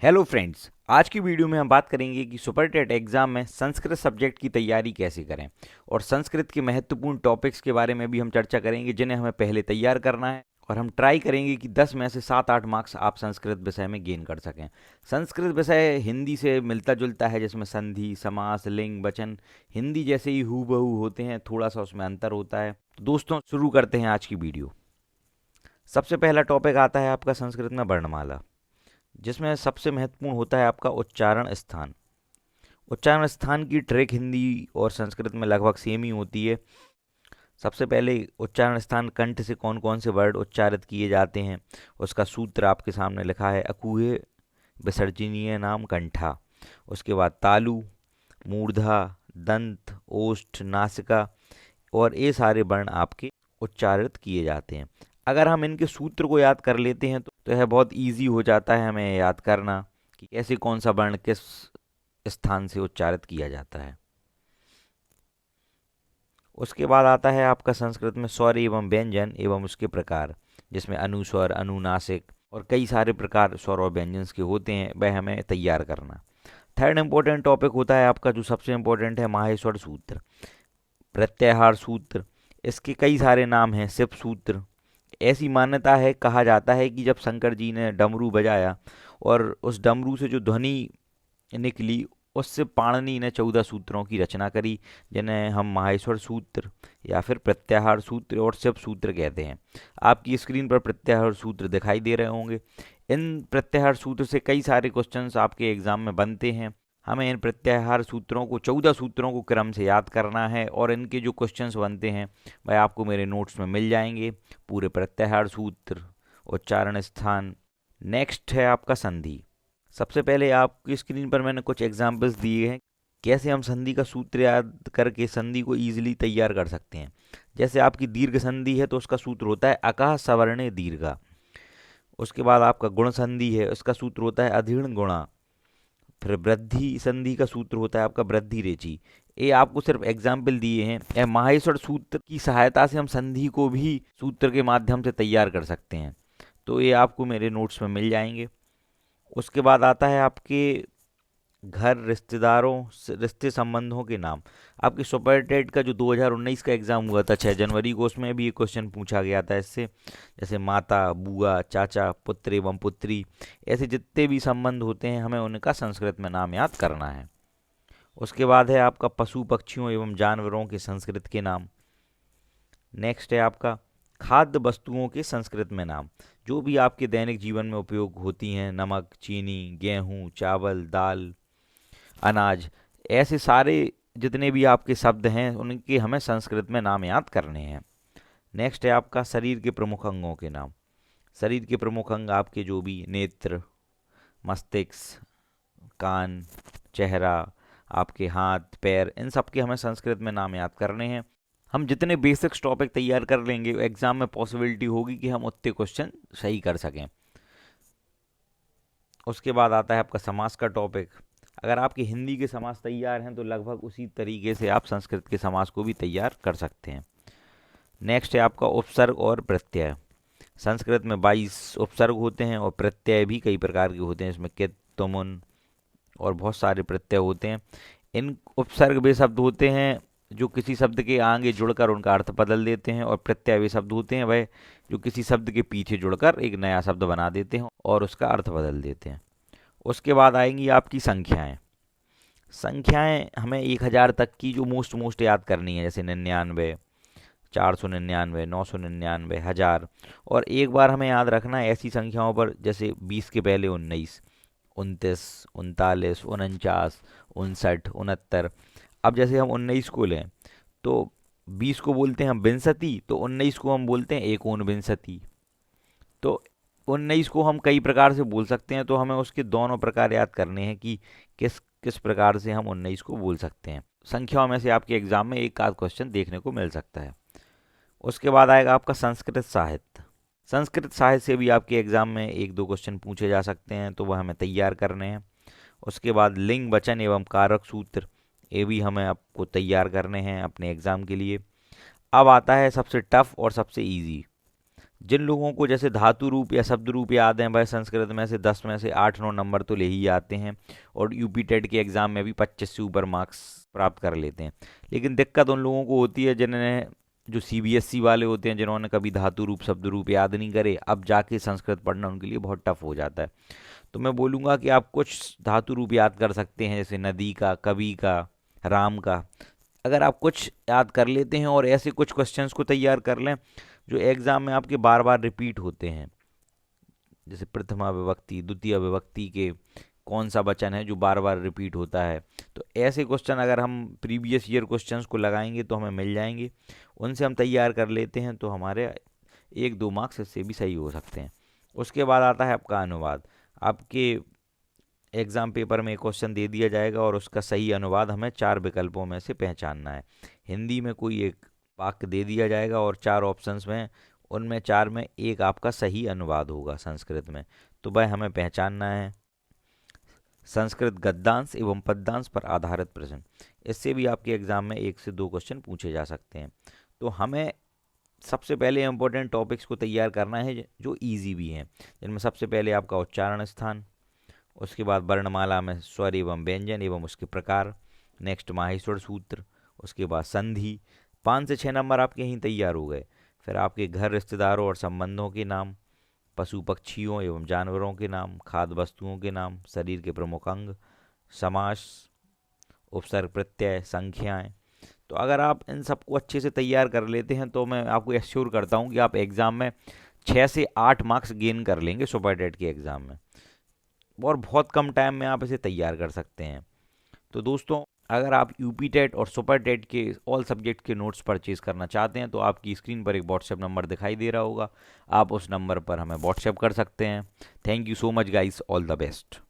Hello friends, आज की video में हम बात करेंगे कि सुपर टेट एग्जाम में संस्कृत सब्जेक्ट की तैयारी कैसे करें और संस्कृत के महत्वपूर्ण टॉपिक्स के बारे में भी हम चर्चा करेंगे जिन्हें हमें पहले तैयार करना है और हम ट्राई करेंगे कि 10 में से 7-8 मार्क्स आप संस्कृत विषय में गेन कर सकें। संस्कृत विषय हिंदी से मिलता जुलता है, जिसमें संधि, समास, लिंग, वचन हिंदी जैसे ही हूबहू होते हैं, थोड़ा सा उसमें अंतर होता है। तो दोस्तों, शुरू करते हैं आज की वीडियो। सबसे पहला टॉपिक आता है आपका संस्कृत में वर्णमाला, जिसमें सबसे महत्वपूर्ण होता है आपका उच्चारण स्थान। उच्चारण स्थान की ट्रिक हिंदी और संस्कृत में लगभग सेम ही होती है। सबसे पहले उच्चारण स्थान कंठ से कौन कौन से वर्ड उच्चारित किए जाते हैं, उसका सूत्र आपके सामने लिखा है। अकूहे विसर्जनीय नाम कंठा। उसके बाद तालु, मूर्धा, दंत, ओष्ठ, नासिका और ये सारे वर्ण आपके उच्चारित किए जाते हैं। अगर हम इनके सूत्र को याद कर लेते हैं तो यह बहुत इजी हो जाता है हमें याद करना कि कैसे कौन सा वर्ण किस स्थान से उच्चारित किया जाता है। उसके बाद आता है आपका संस्कृत में स्वर एवं व्यंजन एवं उसके प्रकार, जिसमें अनुस्वर, अनुनासिक और कई सारे प्रकार स्वर और व्यंजन के होते हैं, वह हमें तैयार करना। थर्ड इम्पोर्टेंट टॉपिक होता है आपका, जो सबसे इम्पोर्टेंट है, माहेश्वर सूत्र, प्रत्याहार सूत्र। इसके कई सारे नाम हैं। शिव सूत्र। ऐसी मान्यता है, कहा जाता है कि जब शंकर जी ने डमरू बजाया और उस डमरू से जो ध्वनि निकली, उससे पाणिनि ने 14 सूत्रों की रचना करी, जिन्हें हम माहेश्वर सूत्र या फिर प्रत्याहार सूत्र और शिव सूत्र कहते हैं। आपकी स्क्रीन पर प्रत्याहार सूत्र दिखाई दे रहे होंगे। इन प्रत्याहार सूत्र से कई सारे क्वेश्चंस आपके एग्जाम में बनते हैं। हमें इन प्रत्याहार सूत्रों को 14 सूत्रों को क्रम से याद करना है और इनके जो क्वेश्चंस बनते हैं वह आपको मेरे नोट्स में मिल जाएंगे। पूरे प्रत्याहार सूत्र, उच्चारण स्थान। नेक्स्ट है आपका संधि। सबसे पहले आपकी स्क्रीन पर मैंने कुछ एग्जाम्पल्स दिए हैं कैसे हम संधि का सूत्र याद करके संधि को ईजिली तैयार कर सकते हैं। जैसे आपकी दीर्घ संधि है तो उसका सूत्र होता है अकः सवर्णे दीर्घा। उसके बाद आपका गुण संधि है, उसका सूत्र होता है अधीर्ण गुणा। फिर वृद्धि संधि का सूत्र होता है आपका वृद्धि रेचि। ये आपको सिर्फ एग्जाम्पल दिए हैं। यह माहेश्वर सूत्र की सहायता से हम संधि को भी सूत्र के माध्यम से तैयार कर सकते हैं, तो ये आपको मेरे नोट्स में मिल जाएंगे। उसके बाद आता है आपके घर, रिश्तेदारों रिश्ते संबंधों के नाम। आपके सुपर टेट का जो 2019 का एग्ज़ाम हुआ था 6 जनवरी को, उसमें भी ये क्वेश्चन पूछा गया था इससे। जैसे माता, बुआ, चाचा, पुत्र एवं पुत्री, ऐसे जितने भी संबंध होते हैं हमें उनका संस्कृत में नाम याद करना है। उसके बाद है आपका पशु पक्षियों एवं जानवरों के संस्कृत के नाम। नेक्स्ट है आपका खाद्य वस्तुओं के संस्कृत में नाम, जो भी आपके दैनिक जीवन में उपयोग होती हैं, नमक, चीनी, गेहूँ, चावल, दाल, अनाज, ऐसे सारे जितने भी आपके शब्द हैं उनके हमें संस्कृत में नाम याद करने हैं। नेक्स्ट है आपका शरीर के प्रमुख अंगों के नाम। शरीर के प्रमुख अंग आपके जो भी नेत्र, मस्तिष्क, कान, चेहरा, आपके हाथ, पैर, इन सब के हमें संस्कृत में नाम याद करने हैं। हम जितने बेसिक्स टॉपिक तैयार कर लेंगे एग्जाम में पॉसिबिलिटी होगी कि हम उतने क्वेश्चन सही कर सकें। उसके बाद आता है आपका समास का टॉपिक। अगर आपके हिंदी के समास तैयार हैं तो लगभग उसी तरीके से आप संस्कृत के समास को भी तैयार कर सकते हैं। नेक्स्ट है आपका उपसर्ग और प्रत्यय। संस्कृत में 22 उपसर्ग होते हैं और प्रत्यय भी कई प्रकार के होते हैं, इसमें कित, तुमुन और बहुत सारे प्रत्यय होते हैं। इन उपसर्ग वे शब्द होते हैं जो किसी शब्द के आगे जुड़कर उनका अर्थ बदल देते हैं, और प्रत्यय वे शब्द होते हैं वह जो किसी शब्द के पीछे जुड़कर एक नया शब्द बना देते हैं और उसका अर्थ बदल देते हैं। उसके बाद आएंगी आपकी संख्याएं। संख्याएं हमें 1000 तक की जो मोस्ट याद करनी है, जैसे 99, 499, 999, 1000। और एक बार हमें याद रखना है ऐसी संख्याओं पर, जैसे 20 के पहले 19, 29, 39, 49, 59, 69। अब जैसे हम 19 को लें तो 20 को बोलते हैं हम विंशति, तो 19 को हम बोलते हैं एकोनविंशति। तो 19 को हम कई प्रकार से बोल सकते हैं, तो हमें उसके दोनों प्रकार याद करने हैं कि किस किस प्रकार से हम 19 को बोल सकते हैं। संख्याओं में से आपके एग्जाम में एक आध क्वेश्चन देखने को मिल सकता है। उसके बाद आएगा आपका संस्कृत साहित्य। संस्कृत साहित्य से भी आपके एग्जाम में एक दो क्वेश्चन पूछे जा सकते हैं, तो वह हमें तैयार करने हैं। उसके बाद लिंग, वचन एवं कारक सूत्र, ये भी हमें आपको तैयार करने हैं अपने एग्जाम के लिए। अब आता है सबसे टफ और सबसे इजी, जिन लोगों को जैसे धातु रूप या शब्द रूप याद हैं वह संस्कृत में से 10 में से 8-9 नंबर तो ले ही आते हैं और यूपी टेट के एग्ज़ाम में भी 25 से ऊपर मार्क्स प्राप्त कर लेते हैं। लेकिन दिक्कत उन लोगों को होती है जिन्हें जो सीबीएसई वाले होते हैं, जिन्होंने कभी धातु रूप शब्द रूप याद नहीं करे, अब जाके संस्कृत पढ़ना उनके लिए बहुत टफ हो जाता है। तो मैं बोलूँगा कि आप कुछ धातु रूप याद कर सकते हैं, जैसे नदी का, कवि का, राम का। अगर आप कुछ याद कर लेते हैं और ऐसे कुछ क्वेश्चंस को तैयार कर लें जो एग्ज़ाम में आपके बार बार रिपीट होते हैं, जैसे प्रथमा विभक्ति, द्वितीय विभक्ति के कौन सा वचन है जो बार बार रिपीट होता है, तो ऐसे क्वेश्चन अगर हम प्रीवियस ईयर क्वेश्चंस को लगाएंगे तो हमें मिल जाएंगे। उनसे हम तैयार कर लेते हैं तो हमारे 1-2 मार्क्स इससे भी सही हो सकते हैं। उसके बाद आता है आपका अनुवाद। आपके एग्ज़ाम पेपर में एक क्वेश्चन दे दिया जाएगा और उसका सही अनुवाद हमें 4 विकल्पों में से पहचानना है। हिंदी में कोई एक वाक्य दे दिया जाएगा और 4 ऑप्शंस में, उनमें 4 में एक आपका सही अनुवाद होगा संस्कृत में, तो वह हमें पहचानना है। संस्कृत गद्यांश एवं पद्यांश पर आधारित प्रश्न, इससे भी आपके एग्ज़ाम में 1 से 2 क्वेश्चन पूछे जा सकते हैं। तो हमें सबसे पहले इम्पोर्टेंट टॉपिक्स को तैयार करना है जो इजी भी हैं, जिनमें सबसे पहले आपका उच्चारण स्थान, उसके बाद वर्णमाला में स्वर एवं व्यंजन एवं उसके प्रकार, नेक्स्ट माहेश्वर सूत्र, उसके बाद संधि। 5 से 6 नंबर आपके यहीं तैयार हो गए। फिर आपके घर, रिश्तेदारों और संबंधों के नाम, पशु पक्षियों एवं जानवरों के नाम, खाद्य वस्तुओं के नाम, शरीर के प्रमुख अंग, समास, उपसर्ग प्रत्यय, संख्याएं। तो अगर आप इन सबको अच्छे से तैयार कर लेते हैं तो मैं आपको एश्योर करता हूं कि आप एग्ज़ाम में 6 से 8 मार्क्स गेन कर लेंगे सुपर टेट के एग्ज़ाम में, और बहुत कम टाइम में आप इसे तैयार कर सकते हैं। तो दोस्तों, अगर आप यूपी टेट और सुपर टेट के ऑल सब्जेक्ट के नोट्स परचेज करना चाहते हैं तो आपकी स्क्रीन पर एक व्हाट्सएप नंबर दिखाई दे रहा होगा, आप उस नंबर पर हमें व्हाट्सएप कर सकते हैं। Thank you so much guys, all the best.